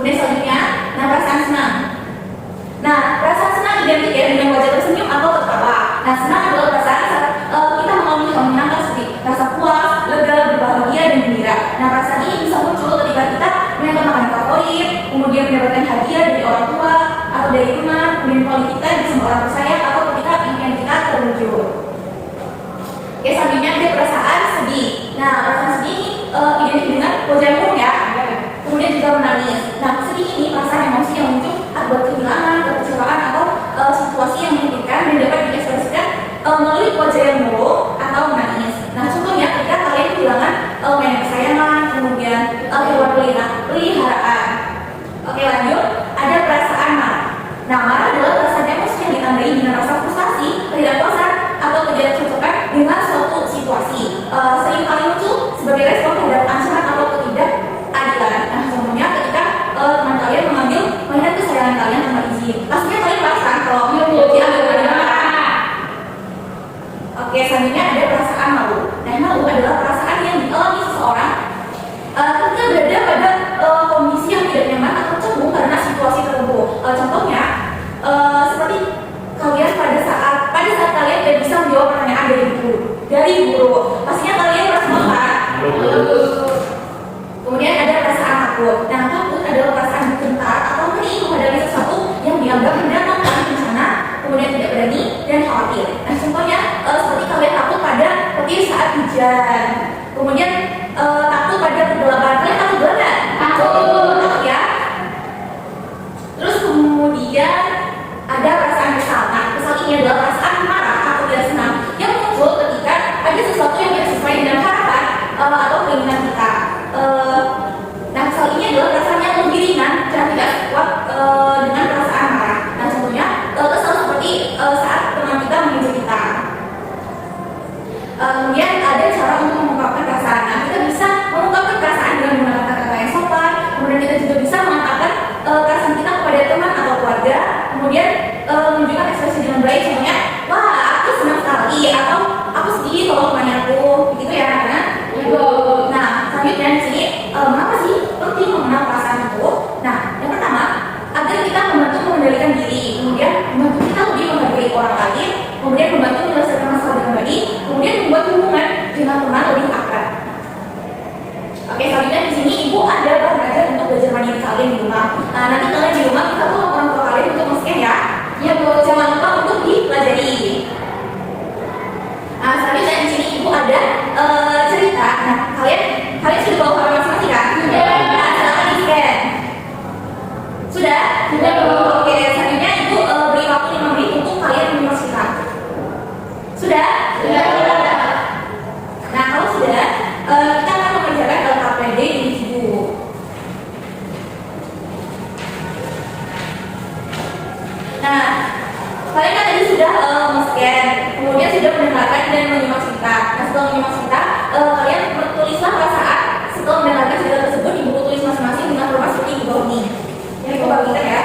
Kemudian selanjutnya, perasaan senang. Nah, perasaan senang identik ya dengan wajah Oke, selanjutnya ada perasaan sedih. Nah, perasaan sedih ini identik dengan wajah murung ya. Kemudian juga menangis. Nah, sedih ini perasaan emosi yang muncul akibat kehilangan, kekecewaan atau situasi yang menyakitkan dan dapat diekspresikan melalui wajah yang murung atau menangis. Nah, contohnya ketika kalian kehilangan mainan kesayangan, kemudian hewan peliharaan. Oke, lanjut. Ada perasaan marah. Nah, marah adalah perasaan emosi yang ditandai dengan rasa frustasi, ketidakpuasan, atau ketidakcocokan dengan suatu situasi. Sering kali muncul sebagai respon terhadap ancaman atau ketidakadilan. Nah, contohnya ketika teman kalian mengambil mainan kesayangan kalian tanpa izin. Pastinya kalian merasa kalau diambil mainan. Oke, selanjutnya ada perasaan malu. Nah, malu adalah perasaan yang dialami seseorang ketika berada pada kondisi yang tidak nyaman atau cemburu karena situasi tertentu. Contohnya seperti kalian pada saat kalian tidak bisa menjawab pertanyaan dari guru. Pastinya kalian merasa malu kan? Kemudian ada perasaan takut. Nah, takut adalah perasaan gentar atau ngeri menghadapi sesuatu yang dianggap mendatangkan bencana, kemudian tidak berani dan khawatir. Nah, contohnya seperti kalian takut pada petir saat hujan. Kemudian takut pada kegelapan. Kalian takut banget? Takut ya. Terus kemudian ada perasaan kesal. Nah, kesal ini adalah perasaan marah atau tidak senang yang muncul ketika ada sesuatu yang tidak sesuai dengan harapan atau keinginan kita. Nah, kesal ini adalah perasaan yang lebih ringan dan tidak kuat dengan perasaan marah. Nah, contohnya kesal seperti saat teman kita menginjak kita. Kemudian ada cara untuk mengungkapkan perasaan. Nah, kita bisa mengungkapkan perasaan dengan menggunakan kata-kata yang sopan. Kemudian kita juga bisa mengatakan perasaan kita kepada teman atau keluarga. Kemudian menunjukkan ekspresi dengan baik. Contohnya, wah, aku senang sekali, atau aku sedih kalau temannya aku, gitu ya, kan? Nah, selanjutnya di sini, mengapa sih penting mengenal perasaan itu? Nah, yang pertama, agar kita membantu mengendalikan diri, kemudian membantu kita lebih menghargai orang lain, kemudian membantu menyelesaikan masalah dengan baik, kemudian membuat hubungan dengan teman lebih akrab. Oke, selanjutnya di sini ibu ada bahan ajar untuk belajar mandiri kalian di rumah. Nah, nanti kalian di rumah kita tuh orang tua kalian untuk men-scan ya. Ya, Bu, jangan lupa untuk dipelajari. Nah, selanjutnya di sini ibu ada cerita. Nah, kalian sudah bawa HP masing-masing kan? Sudah. Nah, silakan di-scan. Sudah? Sudah. Oke, selanjutnya ibu beri waktu 5 menit untuk kalian menyimak cerita. Sudah? Sudah. Nah, kalau sudah, kita akan mengerjakan LKPD individu. Nah, kalian kan tadi sudah men-scan, kemudian sudah mendengarkan dan menyimak cerita. Nah, setelah menyimak cerita, kalian tulislah perasaan setelah mendengarkan cerita tersebut di buku tulis masing-masing dengan format seperti di bawah ini. Yang aku bagikan ya.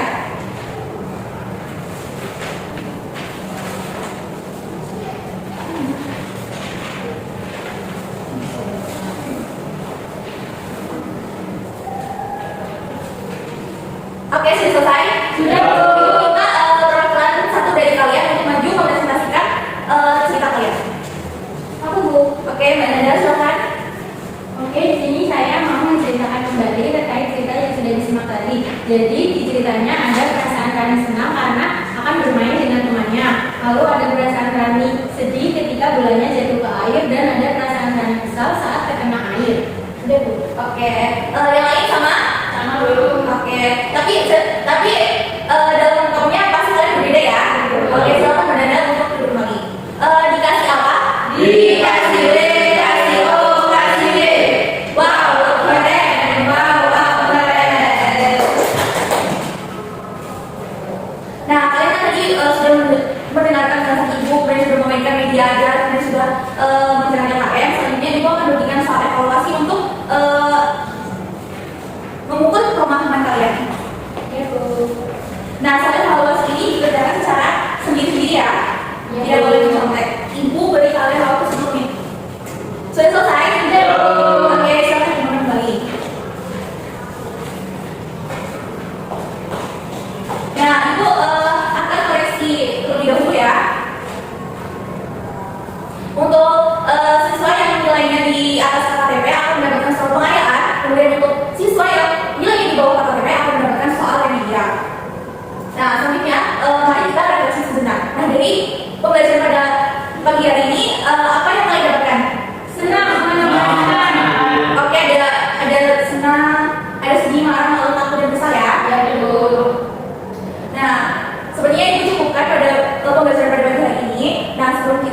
Oke, sudah selesai? Sudah. Kita perwakilan satu dari kalian untuk maju mempresentasikan cerita kalian. Aku, Bu. Oke, Mbak Nanda, silakan. Oke, di sini saya mau menceritakan kembali terkait cerita yang sudah disimak tadi. Jadi di ceritanya ada perasaan Rani senang karena akan bermain dengan temannya. Lalu ada perasaan Rani sedih ketika bolanya jatuh ke air, dan ada perasaan Rani kesal saat terkena air. Sudah, Bu. Oke, yang lain sama? Sama, Bu. Oke, tapi dalam ungkapnya pasti kalian berbeda ya. Oke, silakan Mbak Nanda untuk duduk lagi. Dikasih apa? Dikasih B, kasih O, kasih D. Wow, keren. Wow, keren. Nah, kalian kan tadi sudah mendengarkan penjelasan ibu, kemudian sudah memainkan media ajar, kemudian sudah menjalankan KM. Selanjutnya ibu akan memberikan soal evaluasi untuk mengukur pemahaman kalian. Ya, Bu. Nah, soal evaluasi ini dikerjakan secara sendiri-sendiri ya. Tidak boleh dicontek. Ibu beri kalian waktu 10 menit. Sudah selesai? Sudah. Oke, silakan dimulai kembali. Nah, ibu akan koreksi terlebih dahulu ya. Untuk siswa yang nilainya di atas KTP akan mendapatkan soal pengayaan. Kemudian untuk siswa yang nilainya di bawah KTP akan mendapatkan soal remedial. Nah, selanjutnya mari kita refleksi sejenak. Nah, dari pembelajaran pada transport